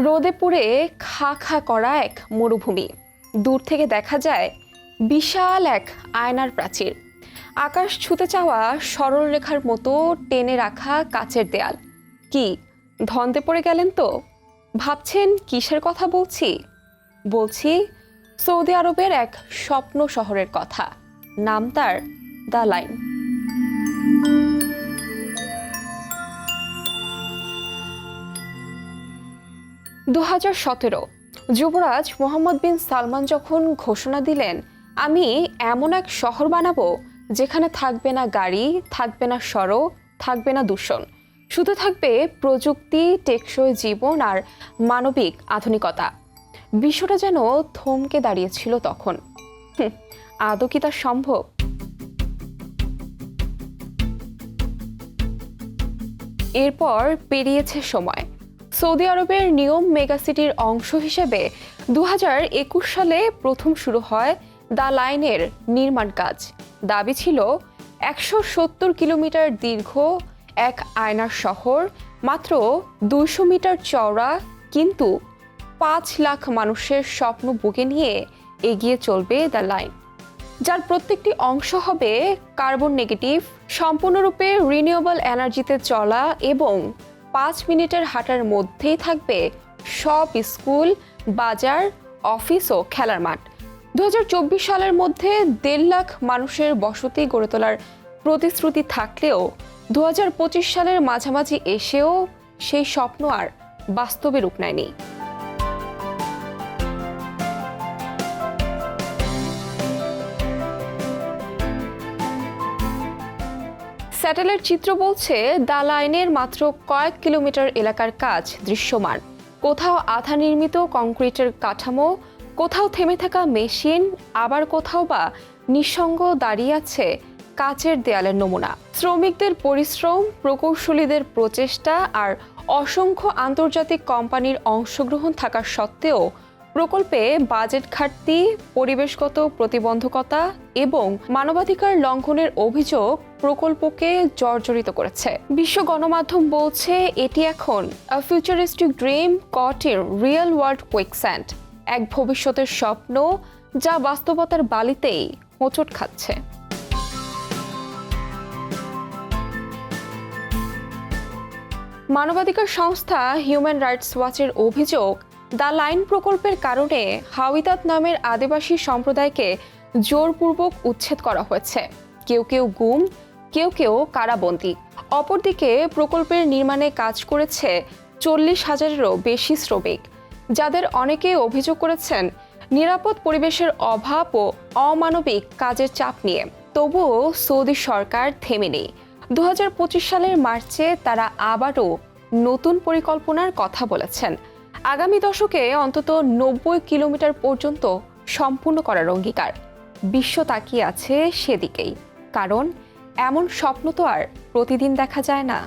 রোদে পুড়ে খা খা করা এক মরুভূমি। দূর থেকে দেখা যায় বিশাল এক আয়নার প্রাচীর, আকাশ ছুঁতে চাওয়া সরল রেখার মতো টেনে রাখা কাচের দেয়াল। কি ধন্দে পড়ে গেলেন তো? ভাবছেন কিসের কথা বলছি সৌদি আরবের এক স্বপ্ন শহরের কথা। নাম তার দ্য লাইন। 2017 যুবরাজ মোহাম্মদ বিন সালমান যখন ঘোষণা দিলেন, আমি এমন এক শহর বানাবো যেখানে থাকবে না গাড়ি, থাকবে না সড়ক, থাকবে না দূষণ, শুধু থাকবে প্রযুক্তি, টেকসই জীবন আর মানবিক আধুনিকতা। বিশ্বটা যেন থমকে দাঁড়িয়েছিল তখন। আদৌ কি তা সম্ভব? এরপর পেরিয়েছে সময়। সৌদি আরবের নিয়ম মেগাসিটির অংশ হিসেবে 2021 সালে প্রথম শুরু হয় দ্য লাইনের নির্মাণ কাজ। দাবি ছিল 170 কিলোমিটার দীর্ঘ এক আয়নার শহর, মাত্র 200 মিটার চওড়া, কিন্তু 5 লাখ মানুষের স্বপ্ন বুকে নিয়ে এগিয়ে চলবে দ্য লাইন, যার প্রত্যেকটি অংশ হবে কার্বন নেগেটিভ, সম্পূর্ণরূপে রিনিউয়েবল এনার্জিতে চলা এবং 5 মিনিটের হাঁটার মধ্যেই থাকবে সব স্কুল, বাজার, অফিস ও খেলার মাঠ। 2024 সালের মধ্যে 1.5 লাখ মানুষের বসতি গড়ে তোলার প্রতিশ্রুতি থাকলেও 2025 সালের মাঝামাঝি এসেও সেই স্বপ্ন আর বাস্তবে রূপ নেয়নি। স্যাটেলাইট চিত্র বলছে দ্য লাইনের মাত্র কয়েক কিলোমিটার এলাকার কাজ দৃশ্যমান। কোথাও আধা নির্মিত কংক্রিটের কাঠামো, কোথাও থেমে থাকা মেশিন, আবার কোথাও বা নিঃসঙ্গ দাঁড়িয়ে আছে কাচের দেয়ালের নমুনা। শ্রমিকদের পরিশ্রম, প্রকৌশলীদের প্রচেষ্টা আর অসংখ্য আন্তর্জাতিক কোম্পানির অংশগ্রহণ থাকা সত্ত্বেও প্রকল্পে বাজেট ঘাটতি, পরিবেশগত প্রতিবন্ধকতা এবং মানবাধিকার লঙ্ঘনের অভিযোগ প্রকল্পকে জর্জরিত করেছে। বিশ্ব গণমাধ্যম বলছে এটি এখন a futuristic dream caught in real world quicksand, এক ভবিষ্যতের স্বপ্ন যা বাস্তবতার বালিতেই হোঁচট খাচ্ছে। মানবাধিকার সংস্থা হিউম্যান রাইটস ওয়াচের অভিযোগ, দ্য লাইন প্রকল্পের কারণে হাওিদাত নামের আদিবাসী সম্প্রদায়কে জোরপূর্বক উচ্ছেদ করা হয়েছে। কেউ কেউ গুম, কেউ কেউ কারাবন্দী। অপরদিকে প্রকল্পের নির্মাণে কাজ করেছে 40,000-এরও বেশি শ্রমিক, যাদের অনেকে অভিযোগ করেছেন নিরাপদ পরিবেশের অভাব ও অমানবিক কাজের চাপ নিয়ে। তবুও সৌদি সরকার থেমে নেই। 2025 সালের মার্চে তারা আবারও নতুন পরিকল্পনার কথা বলেছেন। আগামী দশকে অন্তত 90 কিলোমিটার পর্যন্ত সম্পূর্ণ করার অঙ্গীকার। বিশ্ব তাকিয়ে আছে সেদিকেই, কারণ এমন স্বপ্ন তো আর প্রতিদিন দেখা যায় না।